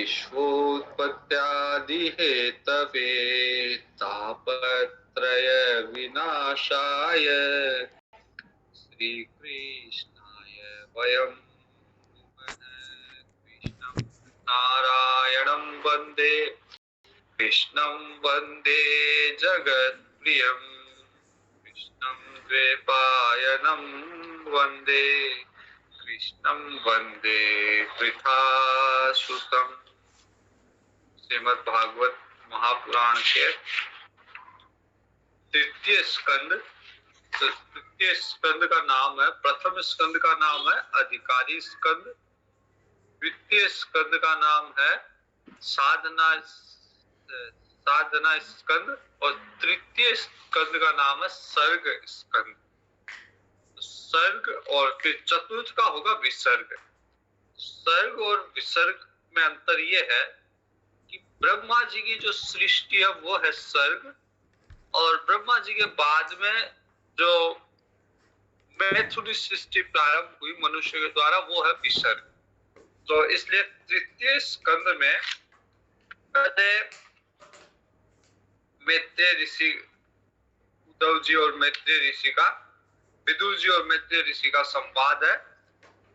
विश्वोत्पत्त्यादिहेतवे तापत्रय विनाशाय श्रीकृष्णाय वयं कृष्णं नारायणं वन्दे कृष्णं वन्दे जगत्प्रियं कृष्णं द्वैपायनं वन्दे कृष्णं वन्दे वृथासुतम्। श्रीमद् भागवत महापुराण के तृतीय स्कंद, तृतीय स्कंद का नाम है, प्रथम स्कंद का नाम है अधिकारी स्कंद, द्वितीय स्कंद का नाम है साधना स्कंद और तृतीय स्कंद का नाम है सर्ग स्कंद। सर्ग और फिर चतुर्थ का होगा विसर्ग। सर्ग और विसर्ग में अंतर यह है कि ब्रह्मा जी की जो सृष्टि है वो है सर्ग, और ब्रह्मा जी के बाद में जो मैथुनी सृष्टि प्रारंभ हुई मनुष्य के द्वारा वो है विसर्ग। तो इसलिए तृतीय स्कंद में पहले मैत्रेय ऋषि, उद्धव जी और मैत्रेय ऋषि का, विदुर जी और मैत्रेय ऋषि का संवाद है,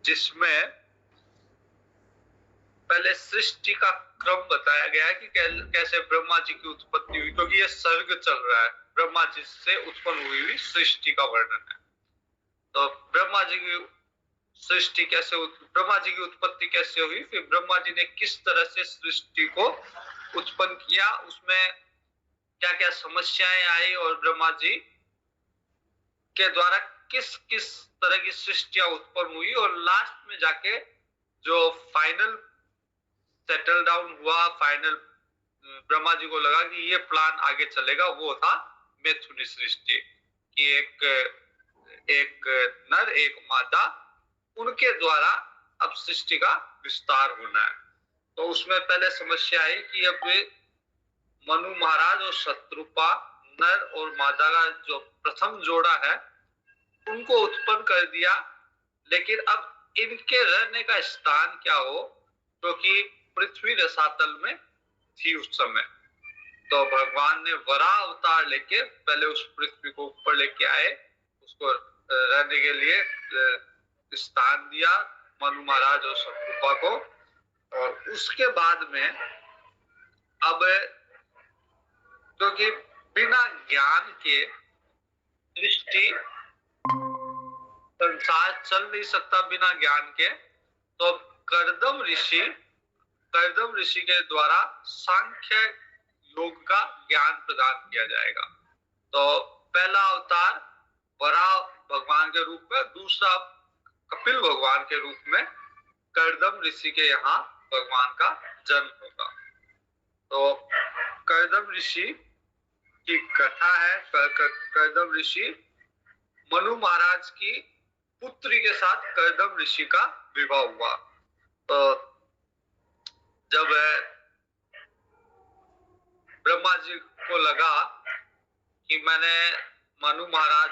जिसमें पहले सृष्टि का क्रम बताया गया है कि कैसे ब्रह्मा जी की उत्पत्ति हुई, क्योंकि ये सर्ग चल रहा है, ब्रह्मा जी से उत्पन्न हुई सृष्टि का वर्णन है। तो ब्रह्मा जी की सृष्टि कैसे, ब्रह्मा जी की उत्पत्ति कैसे हुई, फिर ब्रह्मा जी ने किस तरह से सृष्टि को उत्पन्न किया, उसमें क्या क्या समस्याएं आई और ब्रह्मा जी के द्वारा किस किस तरह की सृष्टियां उत्पन्न हुई, और लास्ट में जाके जो फाइनल सेटल डाउन हुआ, फाइनल ब्रह्मा जी को लगा कि ये प्लान आगे चलेगा, वो था मैथुनी सृष्टि कि एक नर एक मादा, उनके द्वारा अब सृष्टि का विस्तार होना है। तो उसमें पहले समस्या आई कि अब मनु महाराज और शत्रुपा, नर और मादा का जो प्रथम जोड़ा है उनको उत्पन्न कर दिया, लेकिन अब इनके रहने का स्थान क्या हो, क्योंकि पृथ्वी रसातल में थी उस समय। तो भगवान ने वराह अवतार लेके पहले उस पृथ्वी को ऊपर लेके आए, उसको रहने के लिए स्थान दिया मनु महाराज और शत्रुपा को, और उसके बाद में अब क्योंकि बिना ज्ञान के सृष्टि, संसार चल नहीं सकता बिना ज्ञान के, तो कर्दम ऋषि के द्वारा सांख्य योग का ज्ञान प्रदान किया जाएगा। तो पहला अवतार वराह भगवान के रूप में, दूसरा कपिल भगवान के रूप में कर्दम ऋषि के यहाँ भगवान का जन्म होगा। तो कर्दम ऋषि की कथा है, कर्दम ऋषि मनु महाराज की पुत्री के साथ कर्दम ऋषि का विवाह हुआ। तो जब ब्रह्मा जी को लगा कि मैंने मनु महाराज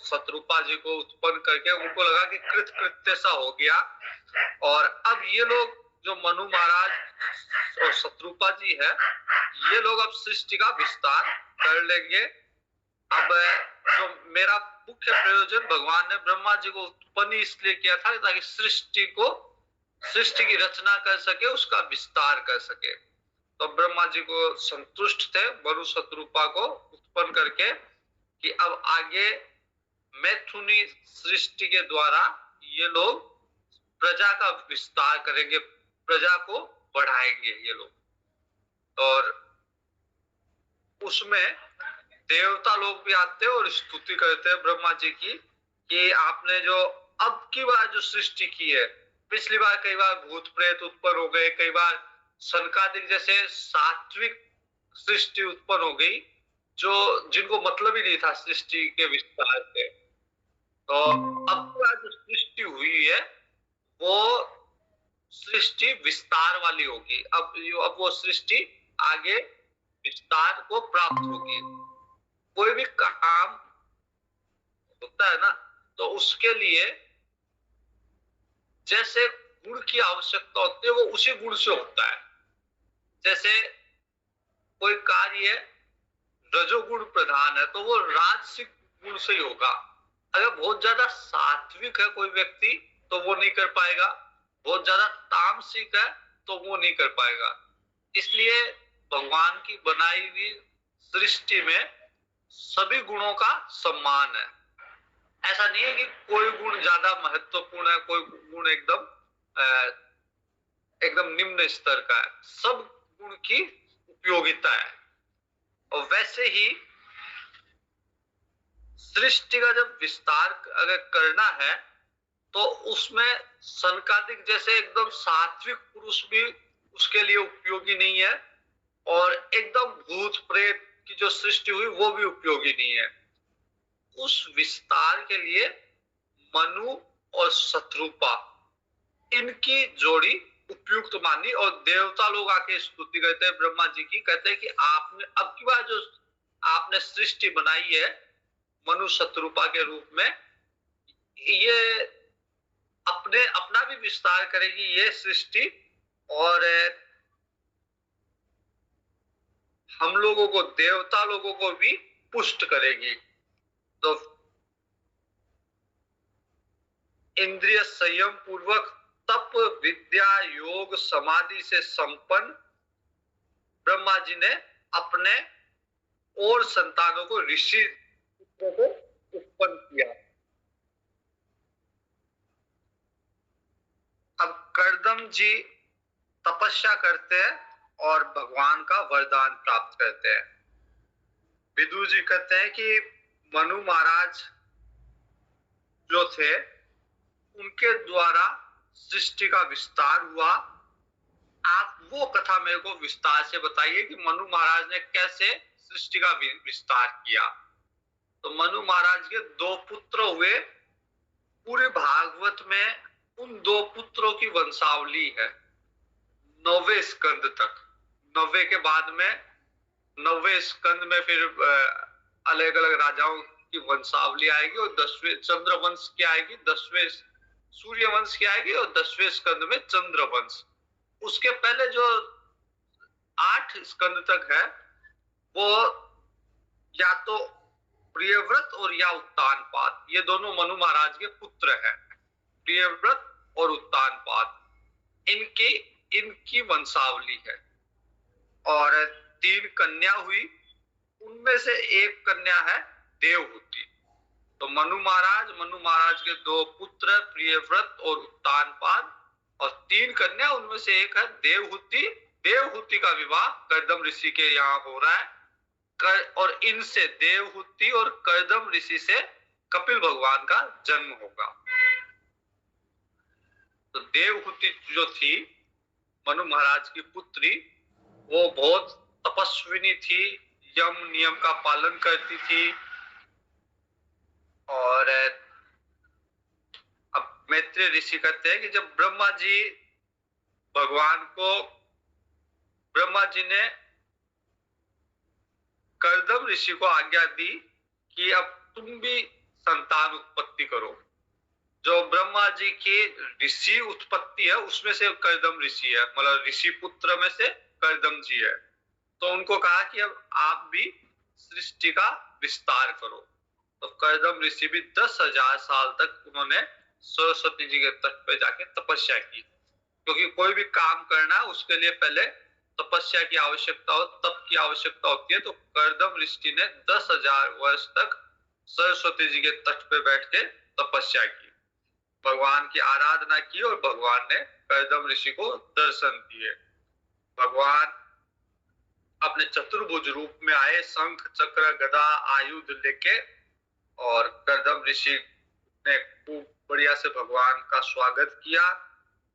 शत्रुपा जी को उत्पन्न करके, उनको लगा कि कृत्य सा हो गया, और अब ये लोग जो मनु महाराज और शत्रुपा जी है, ये लोग अब सृष्टि का विस्तार कर लेंगे। अब जो मेरा मुख्य प्रयोजन, भगवान ने ब्रह्मा जी को उत्पन्न इसलिए किया था ताकि सृष्टि की रचना कर सके, उसका विस्तार कर सके। तो ब्रह्मा जी को संतुष्ट थे मनु शत्रुपा को उत्पन्न करके कि अब आगे मैथुनी सृष्टि के द्वारा ये लोग प्रजा का विस्तार करेंगे, प्रजा को बढ़ाएंगे ये लोग। और उसमें देवता लोग भी आते हैं और स्तुति करते हैं ब्रह्मा जी की कि आपने जो अब की बार जो सृष्टि की है, पिछली बार कई बार भूत प्रेत उत्पन्न हो गए, कई बार सनकादिक जैसे सात्विक सृष्टि उत्पन्न हो गई, जो जिनको मतलब ही नहीं था सृष्टि के विस्तार से। तो अब की बार जो सृष्टि हुई है वो सृष्टि विस्तार वाली होगी। अब वो सृष्टि आगे विस्तार को प्राप्त होगी। कोई भी काम होता है ना, तो उसके लिए जैसे गुण की आवश्यकता होती है वो उसी गुण से होता है। जैसे कोई कार्य रजोगुण प्रधान है तो वो राजसिक गुण से ही होगा। अगर बहुत ज्यादा सात्विक है कोई व्यक्ति तो वो नहीं कर पाएगा, बहुत ज्यादा तामसिक है तो वो नहीं कर पाएगा। इसलिए भगवान की बनाई हुई सृष्टि में सभी गुणों का सम्मान है। ऐसा नहीं है कि कोई गुण ज्यादा महत्वपूर्ण है, कोई गुण एकदम निम्न स्तर का है। सब गुण की उपयोगिता है। और वैसे ही सृष्टि का जब विस्तार अगर करना है तो उसमें सनकादिक जैसे एकदम सात्विक पुरुष भी उसके लिए उपयोगी नहीं है, और एकदम भूत प्रेत की जो सृष्टि हुई वो भी उपयोगी नहीं है। उस विस्तार के लिए मनु और शत्रुपा इनकी जोड़ी उपयुक्त मानी, और देवता लोग आके स्तुति करते हैं ब्रह्मा जी की, कहते हैं कि आपने अब की बार जो आपने सृष्टि बनाई है मनु शत्रुपा के रूप में, ये अपना भी विस्तार करेगी ये सृष्टि, और हम लोगों को, देवता लोगों को भी पुष्ट करेगी। तो इंद्रिय संयम पूर्वक तप विद्या योग समाधि से संपन्न ब्रह्मा जी ने अपने और संतानों को ऋषि को उत्पन्न किया। अब कर्दम जी तपस्या करते हैं और भगवान का वरदान प्राप्त करते हैं। विदुर जी कहते हैं कि मनु महाराज जो थे उनके द्वारा सृष्टि का विस्तार हुआ। आप वो कथा मेरे को विस्तार से बताइए कि मनु महाराज ने कैसे सृष्टि का विस्तार किया। तो मनु महाराज के 2 पुत्र हुए। पूरे भागवत में उन 2 पुत्रों की वंशावली है 9वें स्कंद तक। 90 के बाद में 9वें स्कंद में फिर अलग अलग राजाओं की वंशावली आएगी, और 10वें चंद्रवंश की आएगी, 10वें सूर्यवंश की आएगी, और 10वें स्कंद में चंद्रवंश। उसके पहले जो 8 स्कंद तक है वो या तो प्रियव्रत और या उत्तानपाद, ये दोनों मनु महाराज के पुत्र हैं। प्रियव्रत और उत्तानपाद इनकी वंशावली है। और 3 कन्या हुई, उनमें से एक कन्या है देवहूति। तो मनु महाराज के 2 पुत्र प्रियव्रत और उत्तानपाद, और 3 कन्या, उनमें से एक है देवहूति। देवहूति का विवाह कर्दम ऋषि के यहाँ हो रहा है, और इनसे देवहूति और कर्दम ऋषि से कपिल भगवान का जन्म होगा। तो देवहूति जो थी मनु महाराज की पुत्री, वो बहुत तपस्विनी थी, यम नियम का पालन करती थी। और अब मैत्रेय ऋषि कहते हैं कि जब ब्रह्मा जी ने कर्दम ऋषि को आज्ञा दी कि अब तुम भी संतान उत्पत्ति करो। जो ब्रह्मा जी की ऋषि उत्पत्ति है उसमें से कर्दम ऋषि है, मतलब ऋषि पुत्र में से कर्दम जी है। तो उनको कहा कि अब आप भी सृष्टि का विस्तार करो। तो कर्दम ऋषि भी 10,000 साल तक उन्होंने सरस्वती जी के तट पे जाके तपस्या की, क्योंकि कोई भी काम करना है उसके लिए पहले तपस्या की आवश्यकता हो, तप की आवश्यकता होती है। तो कर्दम ऋषि ने 10,000 वर्ष तक सरस्वती जी के तट पे बैठ के तपस्या की, भगवान की आराधना की, और भगवान ने कर्दम ऋषि को दर्शन दिए। भगवान अपने चतुर्भुज रूप में आए, शंख चक्र गदा आयुध लेके, और कर्दम ऋषि ने खूब बढ़िया से भगवान का स्वागत किया।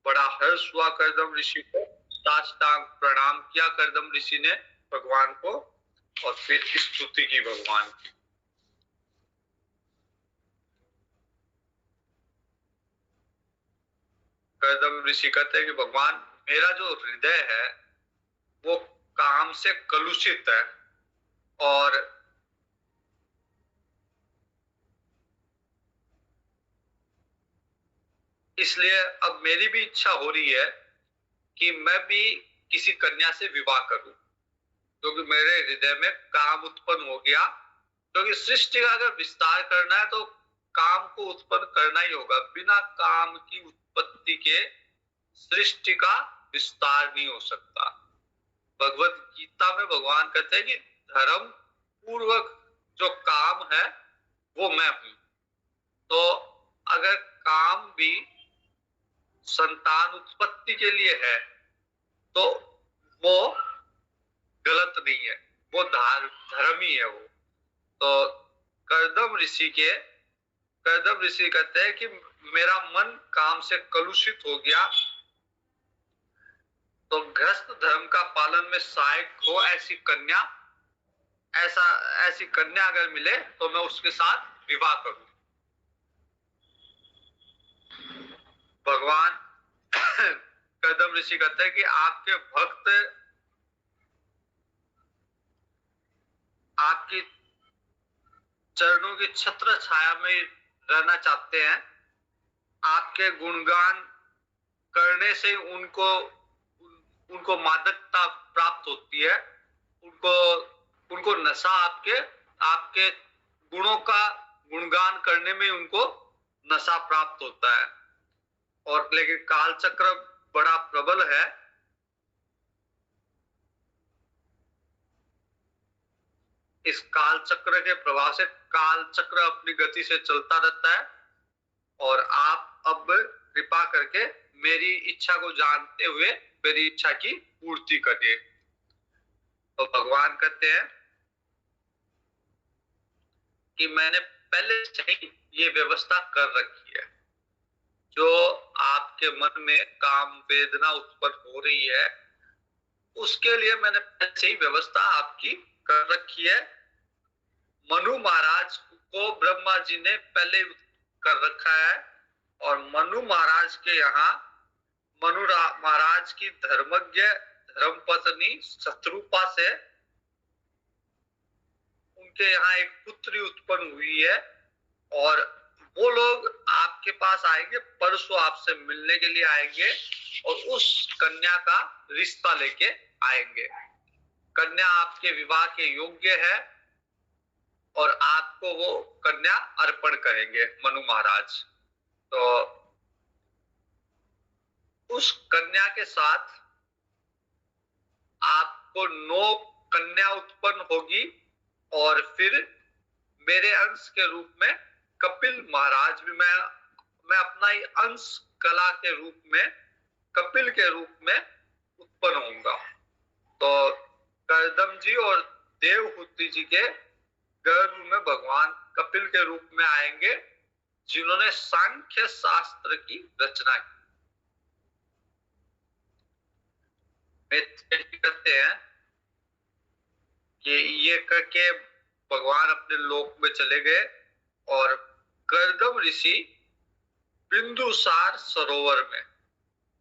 बड़ा हर्ष हुआ कर्दम ऋषि को, साष्टांग प्रणाम किया कर्दम ऋषि ने भगवान को, और फिर स्तुति की भगवान की। कर्दम ऋषि कहते हैं कि भगवान, मेरा जो हृदय है वो काम से कलुषित है, और इसलिए अब मेरी भी इच्छा हो रही है कि मैं भी किसी कन्या से विवाह करूं, क्योंकि मेरे हृदय में काम उत्पन्न हो गया। क्योंकि सृष्टि का अगर विस्तार करना है तो काम को उत्पन्न करना ही होगा। बिना काम की उत्पत्ति के सृष्टि का विस्तार नहीं हो सकता। भगवत गीता में भगवान कहते हैं कि धर्म पूर्वक जो काम है वो मैं हूं। तो अगर काम भी संतान उत्पत्ति के लिए है तो वो गलत नहीं है, वो धर्म ही है वो। तो कर्दम ऋषि कहते हैं कि मेरा मन काम से कलुषित हो गया, तो गृहस्थ धर्म का पालन में सहायक हो ऐसी कन्या अगर मिले तो मैं उसके साथ विवाह करूं। भगवान कर्दम ऋषि कहते हैं कि आपके भक्त आपकी चरणों की छत्र छाया में रहना चाहते हैं। आपके गुणगान करने से उनको मादकता प्राप्त होती है, उनको नशा आपके गुणों का गुणगान करने में उनको नशा प्राप्त होता है। और लेकिन काल चक्र बड़ा प्रबल है। इस काल चक्र के प्रभाव से काल चक्र अपनी गति से चलता रहता है, और आप अब कृपा करके मेरी इच्छा को जानते हुए मेरी इच्छा की पूर्ति करिए। तो भगवान कहते हैं कि मैंने पहले से ही ये व्यवस्था कर रखी है। जो आपके मन में काम वेदना उत्पन्न हो रही है उसके लिए मैंने पहले से ही व्यवस्था आपकी कर रखी है। मनु महाराज को ब्रह्मा जी ने पहले कर रखा है, और मनु महाराज के यहाँ मनु महाराज की धर्मज्ञ धर्मपत्नी शत्रुपा से उनके यहाँ एक पुत्री उत्पन्न हुई है, और वो लोग आपके पास आएंगे, परसों आपसे मिलने के लिए आएंगे और उस कन्या का रिश्ता लेके आएंगे। कन्या आपके विवाह के योग्य है और आपको वो कन्या अर्पण करेंगे मनु महाराज। तो उस कन्या के साथ आपको 9 कन्या उत्पन्न होगी, और फिर मेरे अंश के रूप में कपिल महाराज भी मैं अपना ही अंश कला के रूप में कपिल के रूप में उत्पन्न होऊंगा। तो कर्दम जी और देवहूति जी के गर्भ में भगवान कपिल के रूप में आएंगे, जिन्होंने सांख्य शास्त्र की रचना की। कहते हैं कि ये करके भगवान अपने लोक में चले गए, और कर्दम ऋषि बिंदुसार सरोवर में,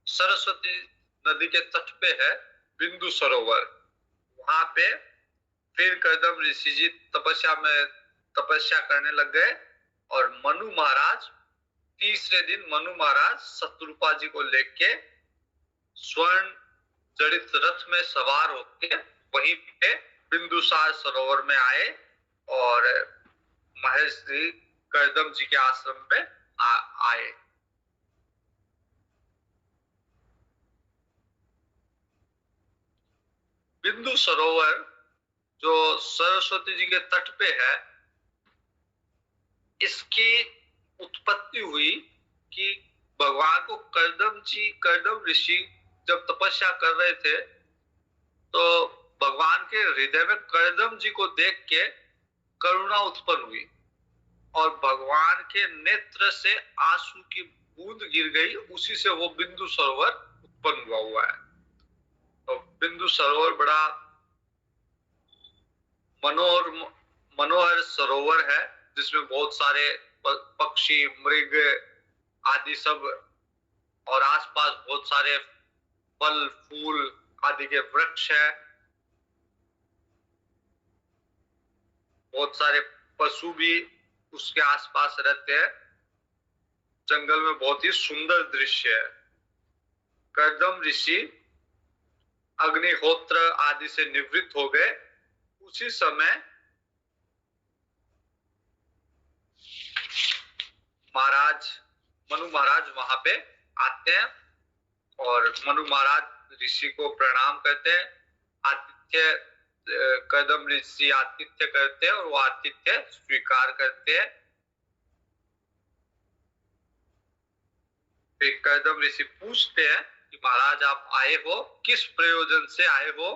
सरस्वती नदी के तट पे है बिंदु सरोवर, वहां पे फिर कर्दम ऋषि जी तपस्या करने लग गए। और मनु महाराज तीसरे दिन मनु महाराज शत्रुपा जी को लेके स्वर्ण जड़ित रथ में सवार होके वहीं पे बिंदुसार सरोवर में आए और महर्षि कर्दम जी के आश्रम में आए। बिंदु सरोवर जो सरस्वती जी के तट पे है, इसकी उत्पत्ति हुई कि भगवान को कर्दम ऋषि जब तपस्या कर रहे थे तो भगवान के हृदय में कर्दम जी को देख के करुणा उत्पन्न हुई, और भगवान के नेत्र से आंसू की बूंद गिर गई। उसी से वो बिंदु सरोवर उत्पन्न हुआ है। तो बिंदु सरोवर बड़ा मनोहर सरोवर है, जिसमें बहुत सारे पक्षी मृग आदि सब, और आसपास बहुत सारे फल फूल आदि के वृक्ष है। बहुत सारे पशु भी उसके आसपास रहते हैं। जंगल में बहुत ही सुंदर दृश्य है। कर्दम ऋषि अग्निहोत्र आदि से निवृत्त हो गए, उसी समय मनु महाराज वहां पे आते हैं और मनु महाराज ऋषि को प्रणाम करते हैं। आतिथ्य कदम ऋषि आतिथ्य करते हैं और वो आतिथ्य स्वीकार करते हैं। फिर कदम ऋषि पूछते हैं कि महाराज आप आए हो, किस प्रयोजन से आए हो,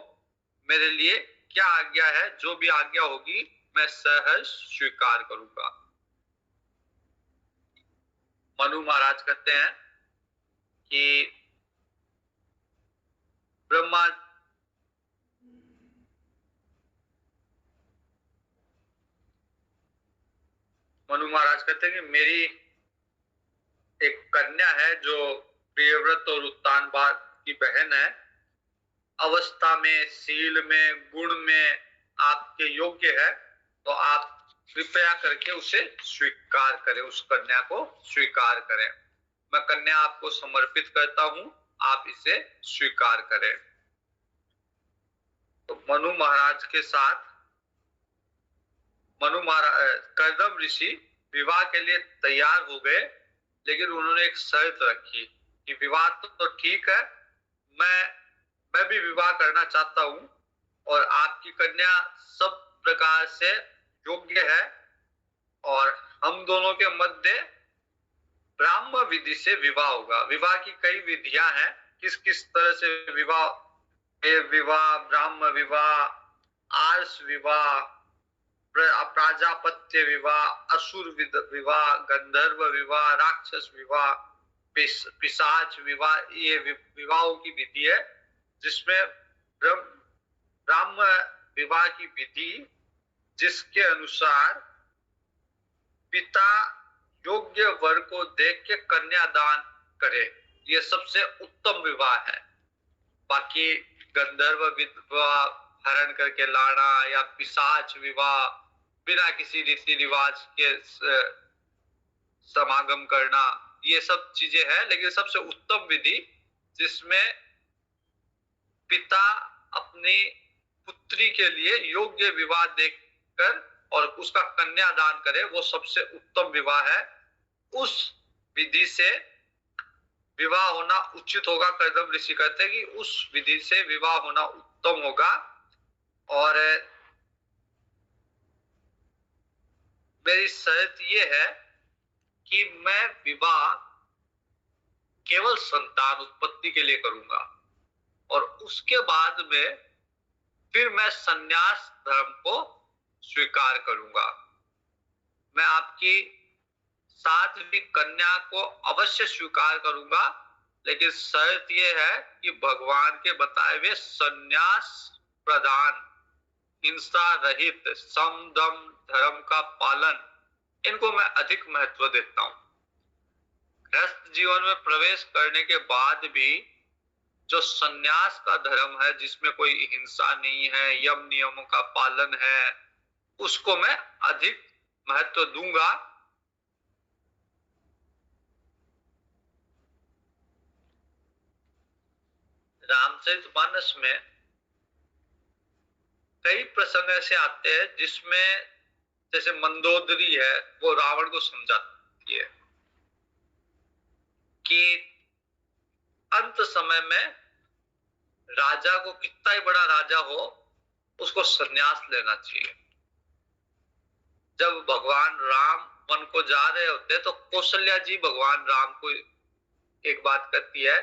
मेरे लिए क्या आज्ञा है, जो भी आज्ञा होगी मैं सहर्ष स्वीकार करूंगा। मनु महाराज कहते हैं कि ब्रह्मा मनु महाराज कहते हैं कि मेरी एक कन्या है जो प्रियव्रत और उत्तानपाद की बहन है, अवस्था में, शील में, गुण में आपके योग्य है, तो आप कृपया करके उसे स्वीकार करें, उस कन्या को स्वीकार करें। मैं कन्या आपको समर्पित करता हूं, आप इसे स्वीकार करें। तो मनु महाराज के साथ कदम ऋषि विवाह के लिए तैयार हो गए, लेकिन उन्होंने एक शर्त रखी कि विवाह तो ठीक है, मैं भी विवाह करना चाहता हूं और आपकी कन्या सब प्रकार से योग्य है और हम दोनों के मध्य ब्राह्म विधि से विवाह होगा। विवाह की कई विधियां हैं, किस किस तरह से विवाह, विवाह, ब्राह्म विवाह, आर्ष विवाह, प्राजापत्य विवाह, असुर विवाह, गंधर्व विवाह, राक्षस विवाह, पिशाच विवाह, ये विवाहों की विधि है, जिसमें ब्राह्म विवाह की विधि जिसके अनुसार पिता योग्य वर को देख के कन्यादान करे, ये सबसे उत्तम विवाह है। बाकी गंधर्व विवाह, हरण करके लाना, या पिशाच विवाह, बिना किसी रीति रिवाज के समागम करना, ये सब चीजें हैं, लेकिन सबसे उत्तम विधि जिसमें पिता अपनी पुत्री के लिए योग्य विवाह देखकर और उसका कन्यादान करे, वो सबसे उत्तम विवाह है। उस विधि से विवाह होना उचित होगा। कदम ऋषि कहते हैं कि उस विधि से विवाह होना उत्तम होगा। और मेरी शर्त ये है कि मैं विवाह केवल संतान उत्पत्ति के लिए करूंगा और उसके बाद में फिर मैं संन्यास धर्म को स्वीकार करूंगा। मैं आपकी साध्वी कन्या को अवश्य स्वीकार करूंगा, लेकिन शर्त यह है कि भगवान के बताए हुए संन्यास प्रदान, हिंसा रहित, सम दम धर्म का पालन, इनको मैं अधिक महत्व देता हूं। गृहस्थ जीवन में प्रवेश करने के बाद भी जो संन्यास का धर्म है, जिसमें कोई हिंसा नहीं है, यम नियमों का पालन है, उसको मैं अधिक महत्व दूंगा। रामचरितमानस में कई प्रसंग ऐसे आते हैं जिसमें, जैसे मंदोदरी है, वो रावण को समझाती है कि अंत समय में राजा को, कितना ही बड़ा राजा हो, उसको संन्यास लेना चाहिए। जब भगवान राम वन को जा रहे होते तो कौशल्या जी भगवान राम को एक बात कहती है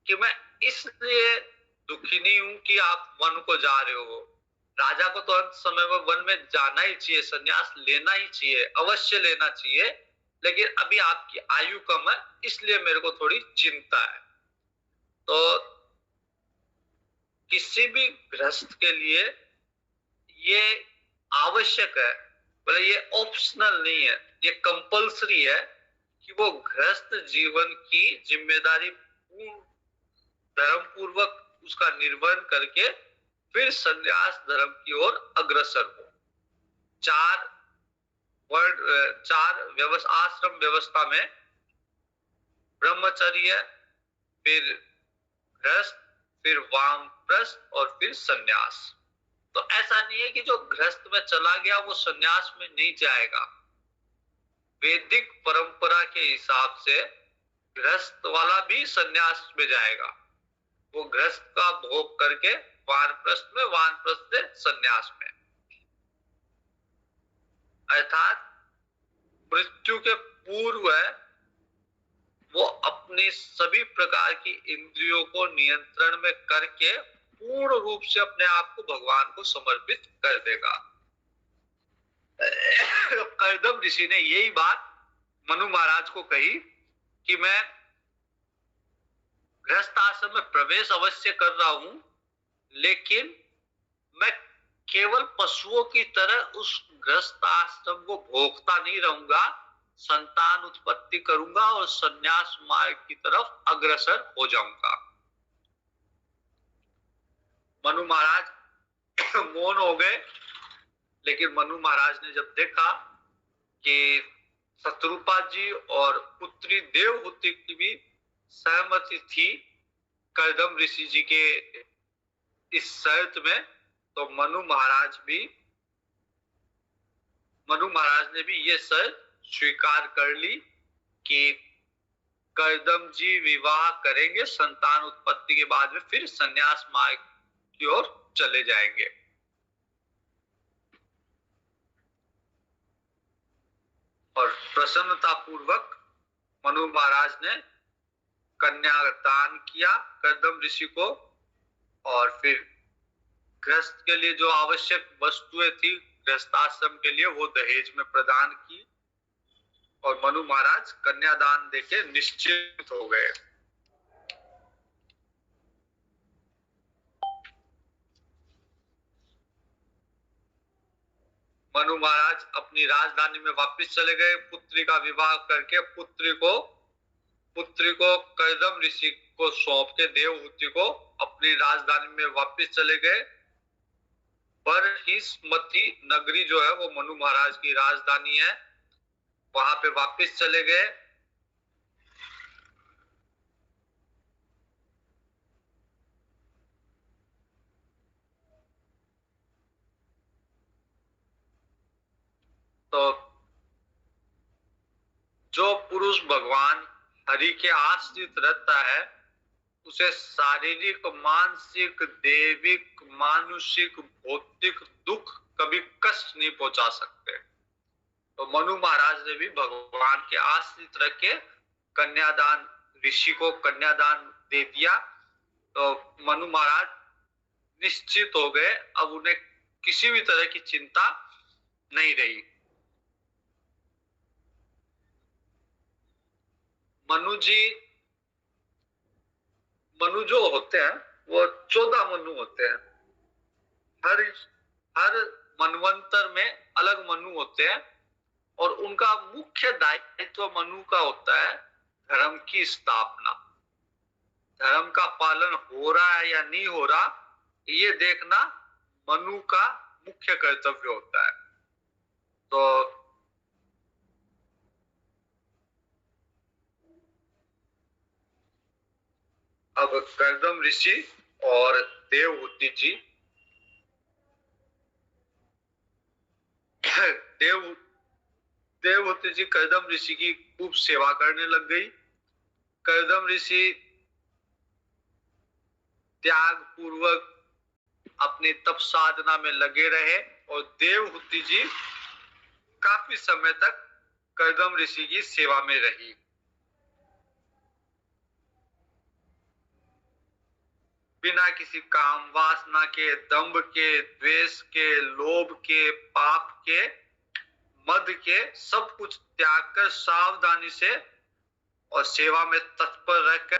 कि मैं इसलिए दुखी नहीं हूं कि आप वन को जा रहे हो, राजा को तो अंत समय में वन में जाना ही चाहिए, संन्यास लेना ही चाहिए, अवश्य लेना चाहिए, लेकिन अभी आपकी आयु कम है, इसलिए मेरे को थोड़ी चिंता है। तो किसी भी गृहस्थ के लिए ये आवश्यक है, बोले ये ऑप्शनल नहीं है, ये कंपल्सरी है कि वो गृहस्थ जीवन की जिम्मेदारी धर्म पूर्वक उसका निर्वहन करके फिर संन्यास धर्म की ओर अग्रसर हो। चार आश्रम व्यवस्था में ब्रह्मचर्य, फिर गृहस्थ, फिर वानप्रस्थ और फिर सन्यास। तो ऐसा नहीं है कि जो गृहस्थ में चला गया वो सन्यास में नहीं जाएगा। वैदिक परंपरा के हिसाब से गृहस्थ वाला भी सन्यास में जाएगा। वो गृहस्थ का भोग करके वानप्रस्थ में, वानप्रस्थ से सन्यास में, अर्थात मृत्यु के पूर्व वो अपनी सभी प्रकार की इंद्रियों को नियंत्रण में करके पूर्ण रूप से अपने आप को भगवान को समर्पित कर देगा। कर्दम ऋषि ने यही बात मनु महाराज को कही कि मैं गृहस्थ आश्रम में प्रवेश अवश्य कर रहा हूं, लेकिन मैं केवल पशुओं की तरह उस गृहस्थ आश्रम को भोगता नहीं रहूंगा, संतान उत्पत्ति करूंगा और संन्यास मार्ग की तरफ अग्रसर हो जाऊंगा। मनु महाराज मौन हो गए, लेकिन मनु महाराज ने जब देखा कि शत्रुपा जी और पुत्री देवहूति की भी सहमति थी कर्दम ऋषि जी के इस शर्त में, तो मनु महाराज ने भी ये शर्त स्वीकार कर ली कि कर्दम जी विवाह करेंगे, संतान उत्पत्ति के बाद में फिर संन्यास मार्ग की ओर चले जाएंगे। और प्रसन्नता पूर्वक मनु महाराज ने कन्यादान किया कर्दम ऋषि को, और फिर गृहस्थ के लिए जो आवश्यक वस्तुएं थी गृहस्थाश्रम के लिए वो दहेज में प्रदान की, और मनु महाराज कन्यादान देके निश्चित हो गए। मनु महाराज अपनी राजधानी में वापस चले गए, पुत्री का विवाह करके पुत्री को कर्दम ऋषि को सौंप के देवहूति को अपनी राजधानी में वापस चले गए। बरहिसमती नगरी जो है वो मनु महाराज की राजधानी है, वहां पे वापस चले गए। तो जो पुरुष भगवान हरि के आश्रित रहता है उसे शारीरिक, मानसिक, दैविक, मानुषिक, भौतिक दुख कभी कष्ट नहीं पहुंचा सकते। तो मनु महाराज ने भी भगवान के आश्रित रख के कन्यादान, ऋषि को कन्यादान दे दिया। तो मनु महाराज निश्चित हो गए, अब उन्हें किसी भी तरह की चिंता नहीं रही। मनु जो होते हैं वो 14 मनु होते हैं। हर मनवंतर में अलग मनु होते हैं, और उनका मुख्य दायित्व मनु का होता है धर्म की स्थापना। धर्म का पालन हो रहा है या नहीं हो रहा ये देखना मनु का मुख्य कर्तव्य होता है। तो अब कर्दम ऋषि और देवहूति जी देवहूति जी कर्दम ऋषि की खूब सेवा करने लग गई। कर्दम ऋषि त्याग पूर्वक अपनी तप साधना में लगे रहे, और देवहूति जी काफी समय तक कर्दम ऋषि की सेवा में रही। बिना किसी काम वासना के, दंभ के, द्वेष के, लोभ के, पाप के, मद के, सब कुछ त्याग कर सावधानी से और सेवा में तत्पर रहकर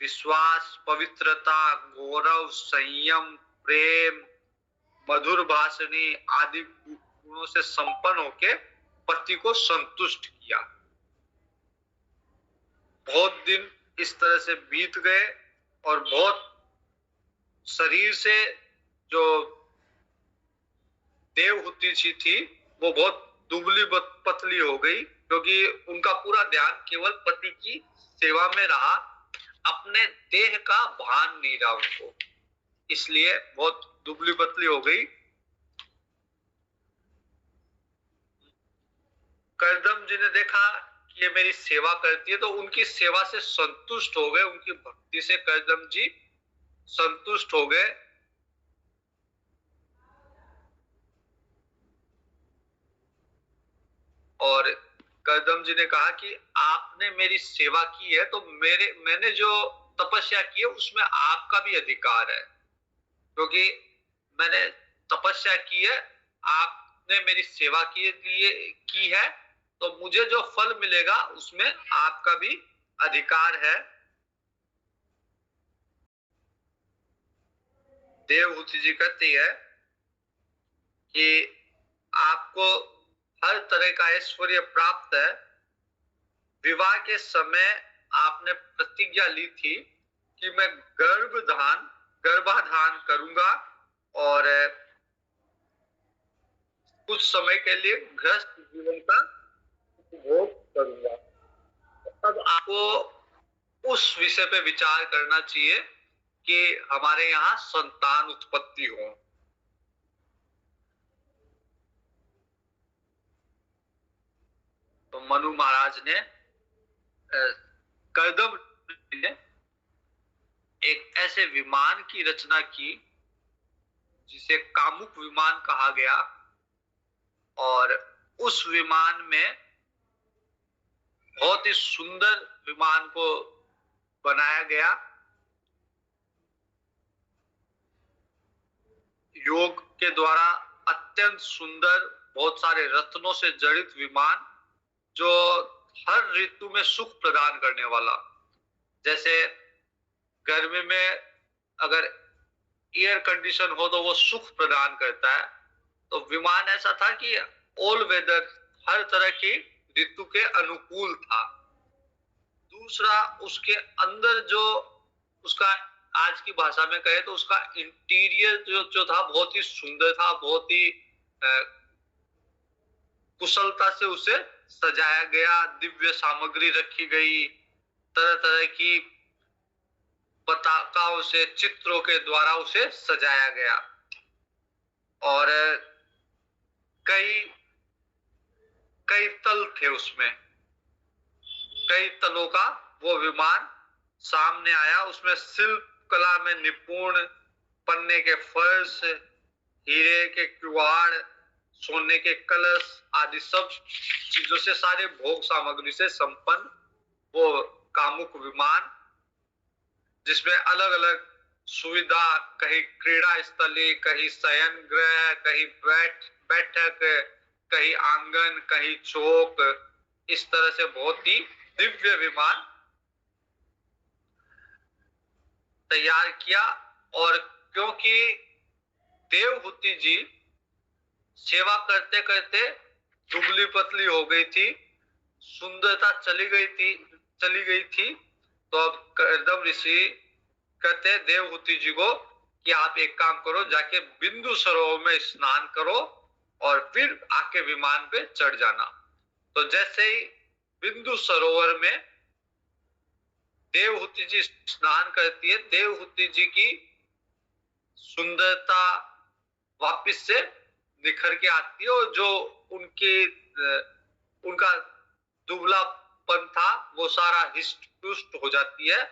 विश्वास, पवित्रता, गौरव, संयम, प्रेम, मधुर भाषणी आदि गुणों से संपन्न होकर पति को संतुष्ट किया। बहुत दिन इस तरह से बीत गए, और बहुत शरीर से जो देवहूति जी थी वो बहुत दुबली पतली हो गई, क्योंकि उनका पूरा ध्यान केवल पति की सेवा में रहा, अपने देह का भान नहीं रहा उनको, इसलिए बहुत दुबली पतली हो गई। करदम जी ने देखा कि ये मेरी सेवा करती है, तो उनकी सेवा से संतुष्ट हो गए, उनकी भक्ति से करदम जी संतुष्ट हो गए। और करदम जी ने कहा कि आपने मेरी सेवा की है, तो मैंने जो तपस्या की है उसमें आपका भी अधिकार है, क्योंकि मैंने तपस्या की है, आपने मेरी सेवा के लिए की है, तो मुझे जो फल मिलेगा उसमें आपका भी अधिकार है। देवहूति जी कहती है कि आपको हर तरह का ऐश्वर्य प्राप्त है। विवाह के समय आपने प्रतिज्ञा ली थी कि मैं गर्भाधान करूंगा और कुछ समय के लिए गृहस्थ जीवन का उपभोग करूंगा। अब आपको उस विषय पे विचार करना चाहिए कि हमारे यहाँ संतान उत्पत्ति हो। तो मनु महाराज ने करदम ने एक ऐसे विमान की रचना की जिसे कामुक विमान कहा गया, और उस विमान में बहुत ही सुंदर विमान को बनाया गया। योग के द्वारा अत्यंत सुंदर, बहुत सारे रत्नों से जड़ित विमान, जो हर ऋतु में सुख प्रदान करने वाला। जैसे गर्मी में अगर एयर कंडीशन हो तो वो सुख प्रदान करता है, तो विमान ऐसा था कि ऑल वेदर, हर तरह की ऋतु के अनुकूल था। दूसरा, उसके अंदर जो उसका, आज की भाषा में कहे तो उसका इंटीरियर जो था बहुत ही सुंदर था, बहुत ही कुशलता से उसे सजाया गया, दिव्य सामग्री रखी गई, तरह तरह की पताकाओं से, चित्रों के द्वारा उसे सजाया गया। और कई कई तल थे उसमें, कई तलों का वो विमान सामने आया। उसमें शिल्प कला में निपुण, पन्ने के फर्श, हीरे के किवाड़, सोने के कलश आदि सब चीजों से, सारे भोग सामग्री से संपन्न वो कामुक विमान, जिसमें अलग अलग सुविधा, कहीं क्रीड़ा स्थली, कहीं शयन गृह, कहीं बैठक, कहीं आंगन, कहीं चौक, इस तरह से बहुत ही दिव्य विमान तैयार किया। और क्योंकि देवहूति जी सेवा करते करते दुबली पतली हो गई थी, सुंदरता चली गई थी, तो अब करदम ऋषि कहते देवहूति जी को कि आप एक काम करो, जाके बिंदु सरोवर में स्नान करो और फिर आके विमान पे चढ़ जाना। तो जैसे ही बिंदु सरोवर में देवहूति जी स्नान करती है, देवहूति जी की सुंदरता वापस से निखर के आती है, और जो उनका दुबलापन था वो सारा हिस्ट पुष्ट हो जाती है,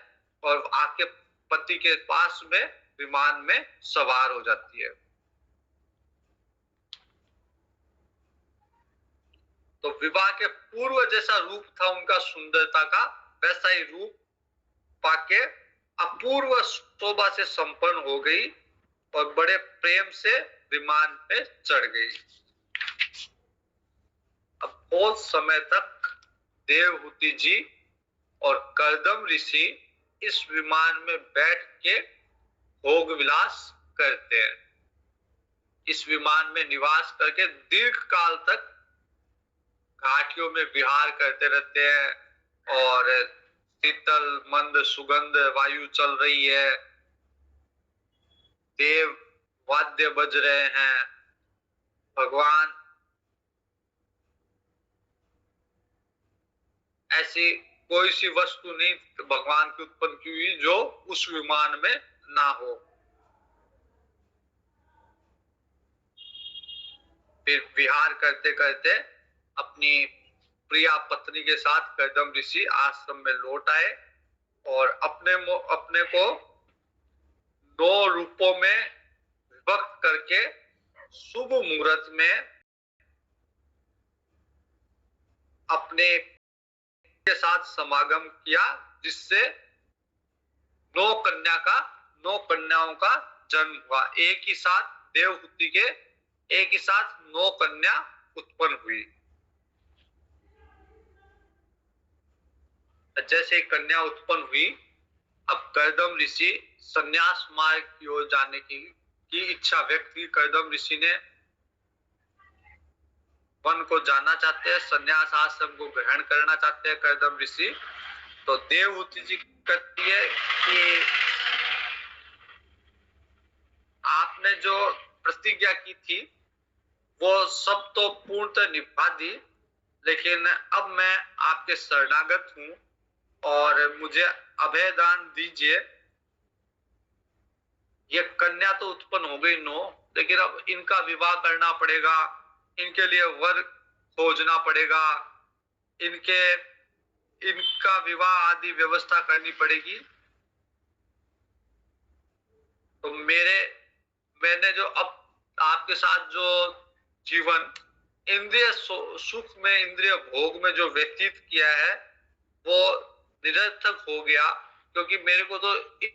और आके पति के पास में विमान में सवार हो जाती है। तो विवाह के पूर्व जैसा रूप था उनका सुंदरता का, वैसा ही रूप पाके अपूर्व शोभा से संपन्न हो गई और बड़े प्रेम से विमान पे चढ़ गई। अब बहुत समय तक देवहूति जी और करदम ऋषि इस विमान में बैठ के भोग विलास करते हैं। इस विमान में निवास करके दीर्घ काल तक घाटियों में विहार करते रहते हैं, और शीतल मंद सुगंध वायु चल रही है, देव वाद्य बज रहे हैं, भगवान ऐसी कोई सी वस्तु नहीं भगवान की उत्पन्न की हुई जो उस विमान में ना हो। फिर विहार करते करते अपनी प्रिया पत्नी के साथ कर्दम ऋषि आश्रम में लौट आए और अपने को 2 रूपों में विभक्त करके शुभ मुहूर्त में अपने के साथ समागम किया, जिससे 9 कन्याओं का जन्म हुआ। एक ही साथ देवहूति के एक ही साथ 9 कन्या उत्पन्न हुई। जैसे कन्या उत्पन्न हुई, अब कर्दम ऋषि संन्यास मार्ग की ओर जाने की इच्छा व्यक्त की। कर्दम ऋषि ने वन को जाना चाहते हैं, संन्यास आश्रम को ग्रहण करना चाहते हैं कर्दम ऋषि। तो देवहूति जी कहती है कि आपने जो प्रतिज्ञा की थी वो सब तो पूर्णतः निभा दी, लेकिन अब मैं आपके शरणागत हूं और मुझे अभय दान दीजिए। ये कन्या तो उत्पन्न हो गई 9, लेकिन अब इनका विवाह करना पड़ेगा, इनके लिए वर खोजना पड़ेगा, इनका विवाह आदि व्यवस्था करनी पड़ेगी। तो मैंने जो अब आपके साथ जो जीवन इंद्रिय सुख में, इंद्रिय भोग में जो व्यतीत किया है वो निरर्थक हो गया, क्योंकि मेरे को तो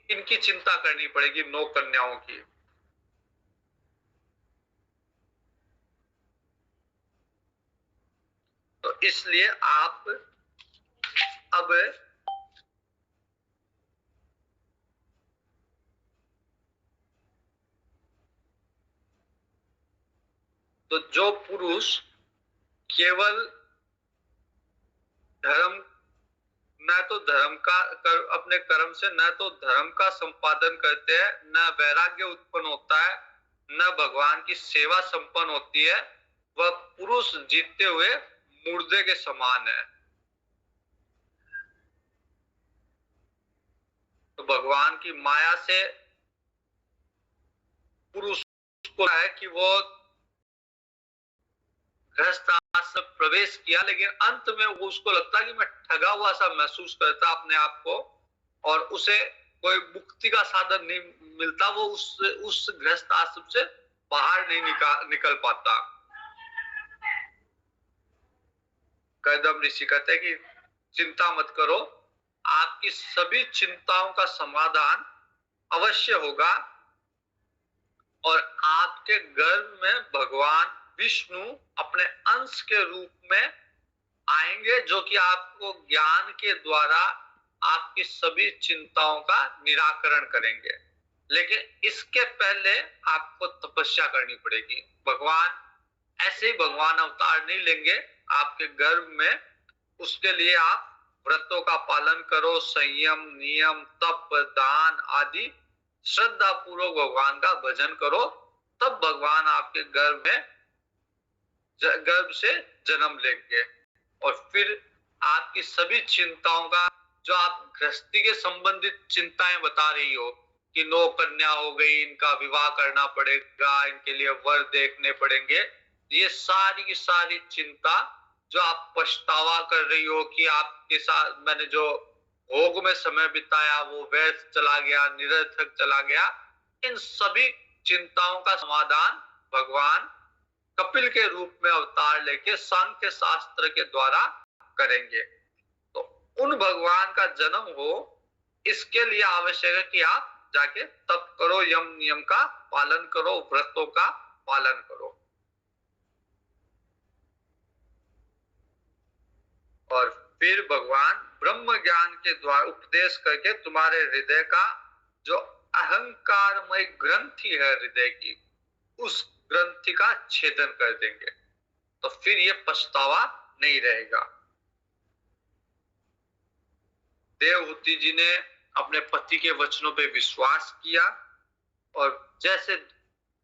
इनकी चिंता करनी पड़ेगी, 9 कन्याओं की। तो इसलिए आप अब तो जो पुरुष केवल अपने कर्म से न तो धर्म का संपादन करते हैं, न वैराग्य उत्पन्न होता है, न भगवान की सेवा संपन्न होती है, वह पुरुष जीतते हुए मुर्दे के समान है। तो भगवान की माया से पुरुष को है कि वो गृहस्थ आश्रम प्रवेश किया, लेकिन अंत में वो उसको लगता कि मैं ठगा हुआ सा महसूस करता अपने आप को, और उसे कोई मुक्ति का साधन नहीं मिलता, वो उस गृहस्थ आश्रम से बाहर नहीं निकल पाता। कर्दम ऋषि कहते हैं कि चिंता मत करो, आपकी सभी चिंताओं का समाधान अवश्य होगा और आपके गर्भ में भगवान विष्णु अपने अंश के रूप में आएंगे, जो कि आपको ज्ञान के द्वारा आपकी सभी चिंताओं का निराकरण करेंगे। लेकिन इसके पहले आपको तपस्या करनी पड़ेगी। भगवान ऐसे ही भगवान अवतार नहीं लेंगे आपके गर्भ में, उसके लिए आप व्रतों का पालन करो, संयम, नियम, तप, दान आदि श्रद्धा पूर्वक भगवान का भजन करो, तब भगवान आपके गर्भ से जन्म लेंगे। और फिर आपकी सभी चिंताओं का, जो आप गृहस्थी के संबंधित चिंताएं बता रही हो कि 9 कन्या हो गई, इनका विवाह करना पड़ेगा, इनके लिए वर देखने पड़ेंगे, ये सारी की सारी चिंता जो आप पछतावा कर रही हो कि आपके साथ मैंने जो भोग में समय बिताया वो व्यर्थ चला गया, निरर्थक चला गया, इन सभी चिंताओं का समाधान भगवान कपिल के रूप में अवतार लेके सांख्य शास्त्र के द्वारा करेंगे। तो उन भगवान का जन्म हो, इसके लिए आवश्यक है कि आप जाके तप करो, यम नियम का पालन करो, व्रतों का पालन करो। और फिर भगवान ब्रह्म ज्ञान के द्वारा उपदेश करके तुम्हारे हृदय का जो अहंकारमय ग्रंथि है हृदय की, उस ग्रंथि का छेदन कर देंगे। तो फिर ये पछतावा नहीं रहेगा। देवहूति जी ने अपने पति के वचनों पे विश्वास किया और जैसे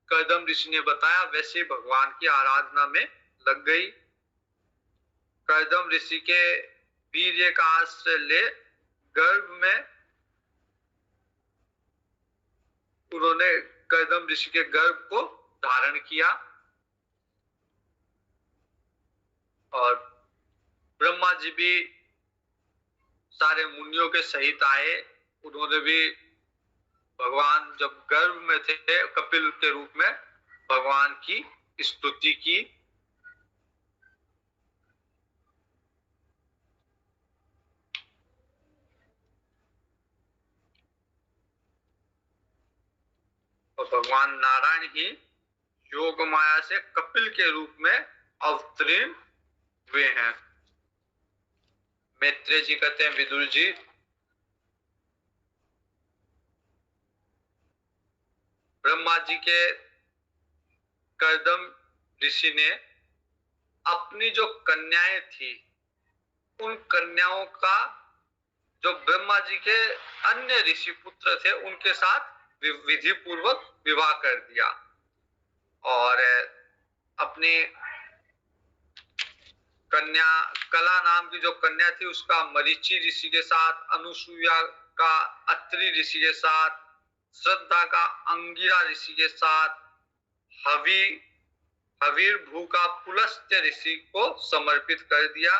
कर्दम ऋषि ने बताया वैसे भगवान की आराधना में लग गई। कर्दम ऋषि के वीर्य का आश्रय ले गर्भ में उन्होंने कर्दम ऋषि के गर्भ को धारण किया और ब्रह्मा जी भी सारे मुनियों के सहित आए। उन्होंने भी भगवान जब गर्भ में थे कपिल के रूप में भगवान की स्तुति की। और भगवान नारायण ही योग माया से कपिल के रूप में अवतीर्ण हुए हैं। मैत्रेय जी कहते हैं, विदुर जी ब्रह्मा जी के कर्दम ऋषि ने अपनी जो कन्याएं थी उन कन्याओं का जो ब्रह्मा जी के अन्य ऋषि पुत्र थे उनके साथ विधि पूर्वक विवाह कर दिया और अपनी कन्या कला नाम की जो कन्या थी उसका मरीचि ऋषि के साथ, अनुसुईया का अत्रि ऋषि के साथ, श्रद्धा का अंगिरा ऋषि के साथ, हवीरभू का पुलस्त्य ऋषि को समर्पित कर दिया।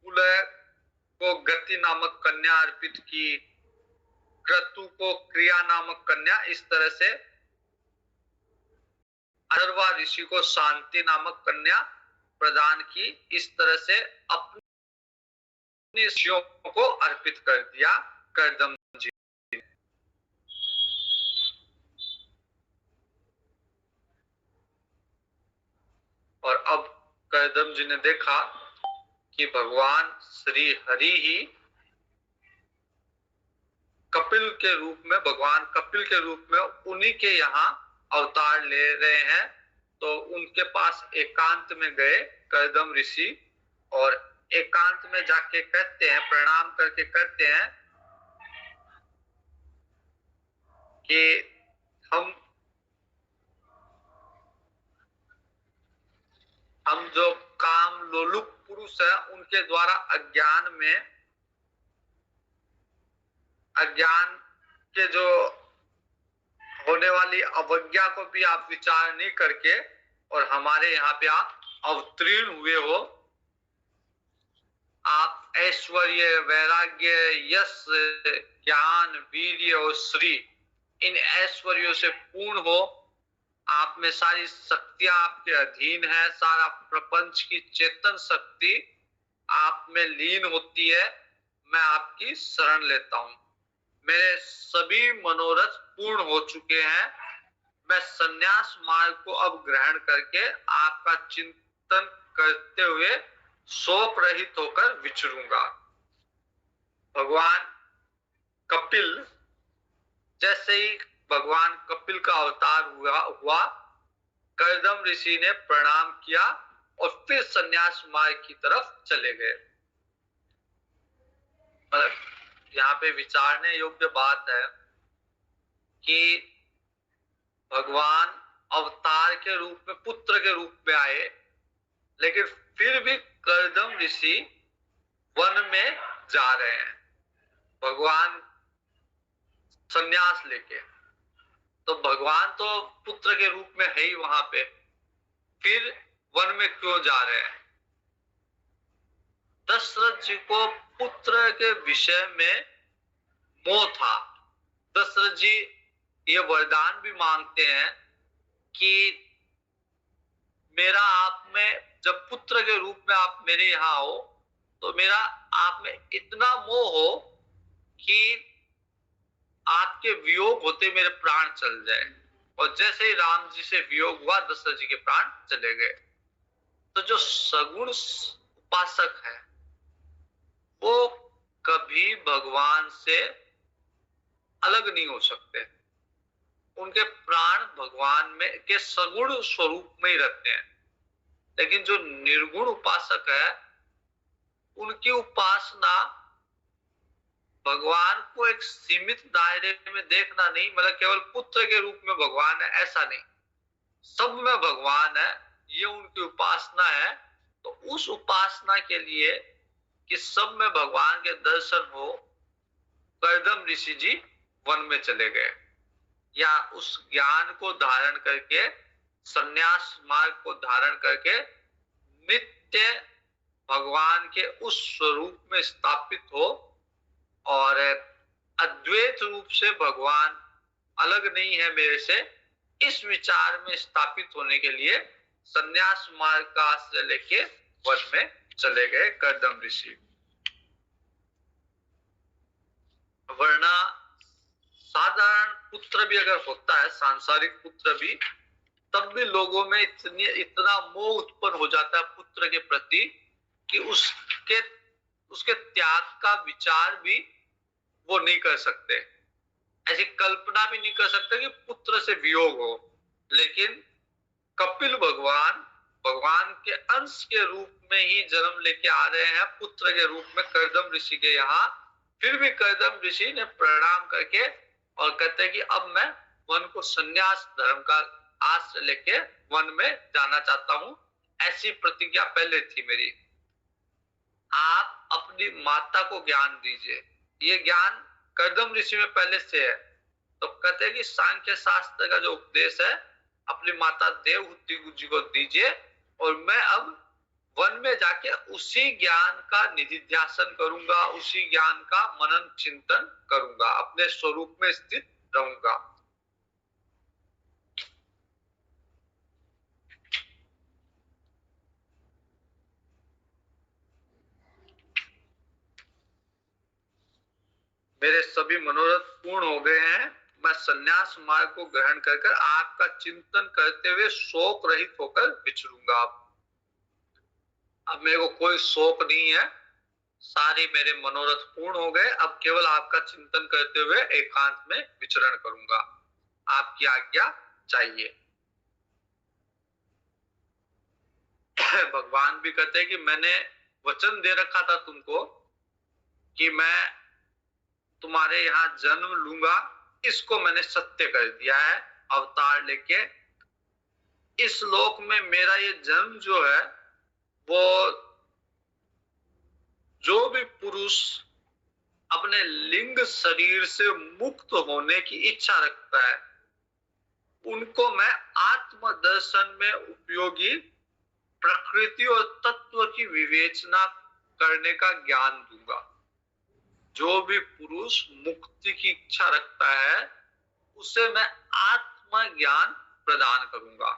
पुलह को गति नामक कन्या अर्पित की, क्रतु को क्रिया नामक कन्या, इस तरह से अथर्वा ऋषि को शांति नामक कन्या प्रदान की। इस तरह से अपनी ऋषियों को अर्पित कर दिया कर्दम जी। और अब कर्दम जी ने देखा कि भगवान श्री हरि ही कपिल के रूप में, भगवान कपिल के रूप में उन्हीं के यहाँ अवतार ले रहे हैं। तो उनके पास एकांत में गए कर्दम ऋषि और एकांत में जाके कहते हैं, प्रणाम करके कहते हैं कि हम जो काम लोलुप पुरुष है उनके द्वारा अज्ञान के जो होने वाली अवज्ञा को भी आप विचार नहीं करके और हमारे यहाँ पे आप अवतीर्ण हुए हो। आप ऐश्वर्य, वैराग्य, यश, ज्ञान, वीर्य और श्री, इन ऐश्वर्यों से पूर्ण हो। आप में सारी शक्तियां आपके अधीन है, सारा प्रपंच की चेतन शक्ति आप में लीन होती है। मैं आपकी शरण लेता हूं। मेरे सभी मनोरथ पूर्ण हो चुके हैं। मैं संन्यास मार्ग को अब ग्रहण करके आपका चिंतन करते हुए शोक रहित होकर विचरूंगा। भगवान कपिल, जैसे ही भगवान कपिल का अवतार हुआ कर्दम ऋषि ने प्रणाम किया और फिर संन्यास मार्ग की तरफ चले गए। यहाँ पे विचारने योग्य बात है कि भगवान अवतार के रूप में, पुत्र के रूप में आए, लेकिन फिर भी कर्दम ऋषि वन में जा रहे हैं भगवान संन्यास लेके। तो भगवान तो पुत्र के रूप में है ही वहां पे, फिर वन में क्यों जा रहे हैं? दशरथ जी को पुत्र के विषय में मोह था। दशरथ जी ये वरदान भी मांगते हैं कि मेरा आप में, जब पुत्र के रूप में आप मेरे यहाँ हो तो मेरा आप में इतना मोह हो कि आपके वियोग होते मेरे प्राण चल जाए। और जैसे ही राम जी से वियोग हुआ दशरथ जी के प्राण चले गए। तो जो सगुण उपासक है वो कभी भगवान से अलग नहीं हो सकते। उनके प्राण भगवान में के सगुण स्वरूप में ही रहते हैं। लेकिन जो निर्गुण उपासक है उनकी उपासना भगवान को एक सीमित दायरे में देखना नहीं, मतलब केवल पुत्र के रूप में भगवान है ऐसा नहीं, सब में भगवान है। ये उनकी उपासना है। तो उस उपासना के लिए कि सब में भगवान के दर्शन हो, कर्दम ऋषि जी वन में चले गए, या उस ज्ञान को धारण करके, संन्यास मार्ग को धारण करके नित्य भगवान के उस स्वरूप में स्थापित हो और अद्वैत रूप से भगवान अलग नहीं है मेरे से, इस विचार में स्थापित होने के लिए संन्यास मार्ग का आश्रय लेके वन में चले गए कर्दम ऋषि। वरना साधारण पुत्र भी अगर होता है, सांसारिक पुत्र भी, तब भी लोगों में इतना मोह उत्पन्न हो जाता है पुत्र के प्रति कि उसके त्याग का विचार भी वो नहीं कर सकते, ऐसी कल्पना भी नहीं कर सकते कि पुत्र से वियोग हो। लेकिन कपिल भगवान भगवान के अंश के रूप में ही जन्म लेके आ रहे हैं पुत्र के रूप में कर्दम ऋषि के यहाँ। फिर भी कर्दम ऋषि ने प्रणाम करके और कहते हैं कि अब मैं वन को संन्यास धर्म का आश्रय लेके वन में जाना चाहता हूं, ऐसी प्रतिज्ञा पहले थी मेरी। आप अपनी माता को ज्ञान दीजिए, ये ज्ञान कर्दम ऋषि में पहले से है। तो कहते हैं कि सांख्य शास्त्र का जो उपदेश है अपनी माता देवहूति जी को दीजिए, और मैं अब वन में जाके उसी ज्ञान का निधिध्यासन करूंगा, उसी ज्ञान का मनन चिंतन करूंगा, अपने स्वरूप में स्थित रहूंगा। मेरे सभी मनोरथ पूर्ण हो गए हैं, मैं संन्यास मार्ग को ग्रहण कर आपका चिंतन करते हुए शोक रहित होकर विचरूंगा। अब मेरे को कोई शोक नहीं है, सारे मेरे मनोरथ पूर्ण हो गए, अब केवल आपका चिंतन करते हुए एकांत में विचरण करूंगा, आपकी आज्ञा चाहिए। भगवान भी कहते हैं कि मैंने वचन दे रखा था तुमको कि मैं तुम्हारे यहाँ जन्म लूंगा, इसको मैंने सत्य कर दिया है अवतार लेके। इस लोक में मेरा ये जन्म जो है, वो जो भी पुरुष अपने लिंग शरीर से मुक्त होने की इच्छा रखता है, उनको मैं आत्म दर्शन में उपयोगी प्रकृति और तत्व की विवेचना करने का ज्ञान दूंगा। जो भी पुरुष मुक्ति की इच्छा रखता है उसे मैं आत्म ज्ञान प्रदान करूंगा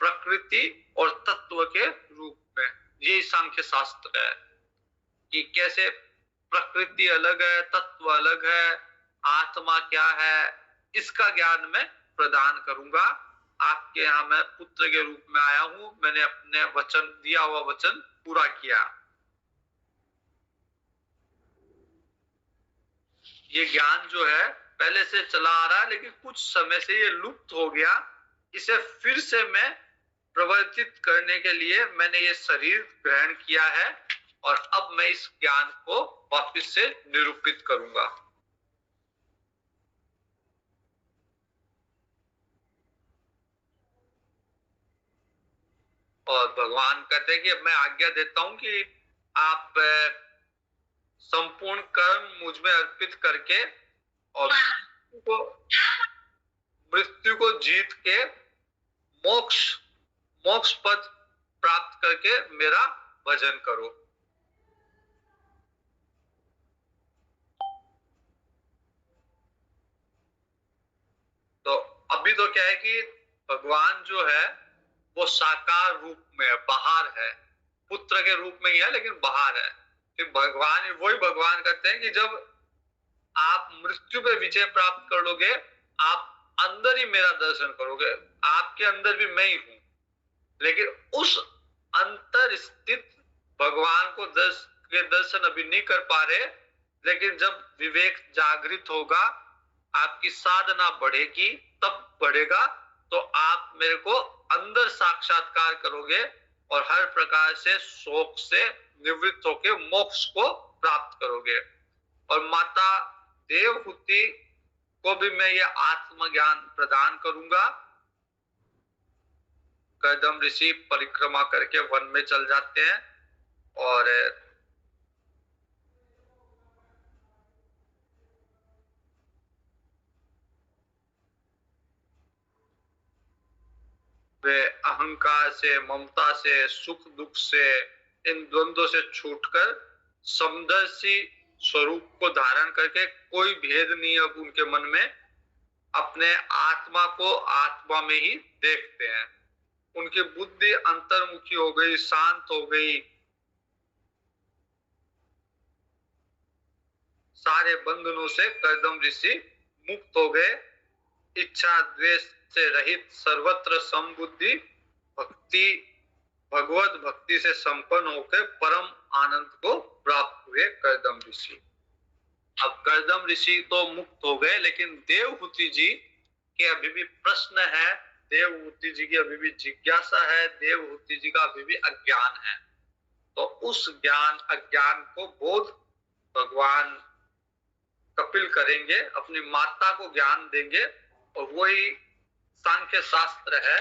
प्रकृति और तत्व के रूप में। यही सांख्य शास्त्र है कि कैसे प्रकृति अलग है, तत्व अलग है, आत्मा क्या है, इसका ज्ञान मैं प्रदान करूंगा। आपके यहाँ मैं पुत्र के रूप में आया हूं, मैंने अपने वचन दिया हुआ वचन पूरा किया। ये ज्ञान जो है पहले से चला आ रहा है, लेकिन कुछ समय से ये लुप्त हो गया। इसे फिर से मैं प्रवर्तित करने के लिए मैंने ये शरीर ग्रहण किया है, और अब मैं इस ज्ञान को वापस से निरूपित करूंगा। और भगवान कहते हैं कि अब मैं आज्ञा देता हूं कि आप संपूर्ण कर्म मुझ में अर्पित करके और मृत्यु को जीत के मोक्ष पद प्राप्त करके मेरा भजन करो। तो अभी तो क्या है कि भगवान जो है वो साकार रूप में है, बाहर है, पुत्र के रूप में ही है लेकिन बाहर है। कि भगवान वही भगवान कहते हैं कि जब आप मृत्यु पे विजय प्राप्त कर लोगे, आप अंदर ही मेरा दर्शन करोगे, आपके अंदर भी मैं ही हूं। लेकिन उस अंतर स्थित भगवान को दर्शन अभी नहीं कर पा रहे, लेकिन जब विवेक जागृत होगा, आपकी साधना बढ़ेगी, तब बढ़ेगा, तो आप मेरे को अंदर साक्षात्कार करोगे और हर प्रकार से शोक से निवृत्त होकर मोक्ष को प्राप्त करोगे। और माता देवहूति को भी मैं ये आत्मज्ञान प्रदान करूंगा। कर्दम ऋषि परिक्रमा करके वन में चल जाते हैं और वे अहंकार से, ममता से, सुख दुख से, इन द्वंद्वों से छूटकर समदर्शी स्वरूप को धारण करके, कोई भेद नहीं अब उनके मन में, अपने आत्मा को आत्मा में ही देखते हैं। उनकी बुद्धि अंतर्मुखी हो गई, शांत हो गई, सारे बंधनों से कर्दम ऋषि मुक्त हो गए। इच्छा द्वेष से रहित, सर्वत्र समबुद्धि, भक्ति, भगवत भक्ति से संपन्न होकर परम आनंद को प्राप्त हुए कर्दम ऋषि। अब कर्दम ऋषि तो मुक्त हो गए, लेकिन देवहूति जी के अभी भी प्रश्न है, देवहूति जी की अभी भी जिज्ञासा है, देवहूति जी का अभी भी अज्ञान है। तो उस ज्ञान अज्ञान को बोध भगवान कपिल करेंगे, अपनी माता को ज्ञान देंगे, और वही सांख्य शास्त्र है।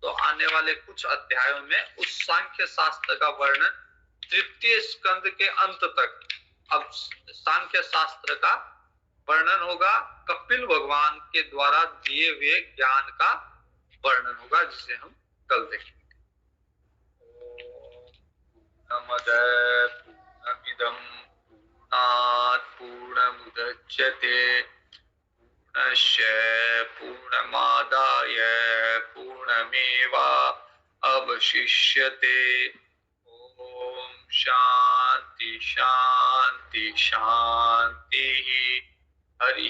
तो आने वाले कुछ अध्यायों में उस सांख्य शास्त्र का वर्णन तृतीय स्कंद के अंत तक, अब सांख्य शास्त्र का वर्णन होगा, कपिल भगवान के द्वारा दिए हुए ज्ञान का वर्णन होगा, जिसे हम कल देखेंगे। पूर्णमद पूर्णमिदं पूर्णात् पूर्णमुदच्यते पूर्णस्य पूर्णमादाय पूर्णमेवा अवशिष्यते। ओम शांति शांति शांति। हरि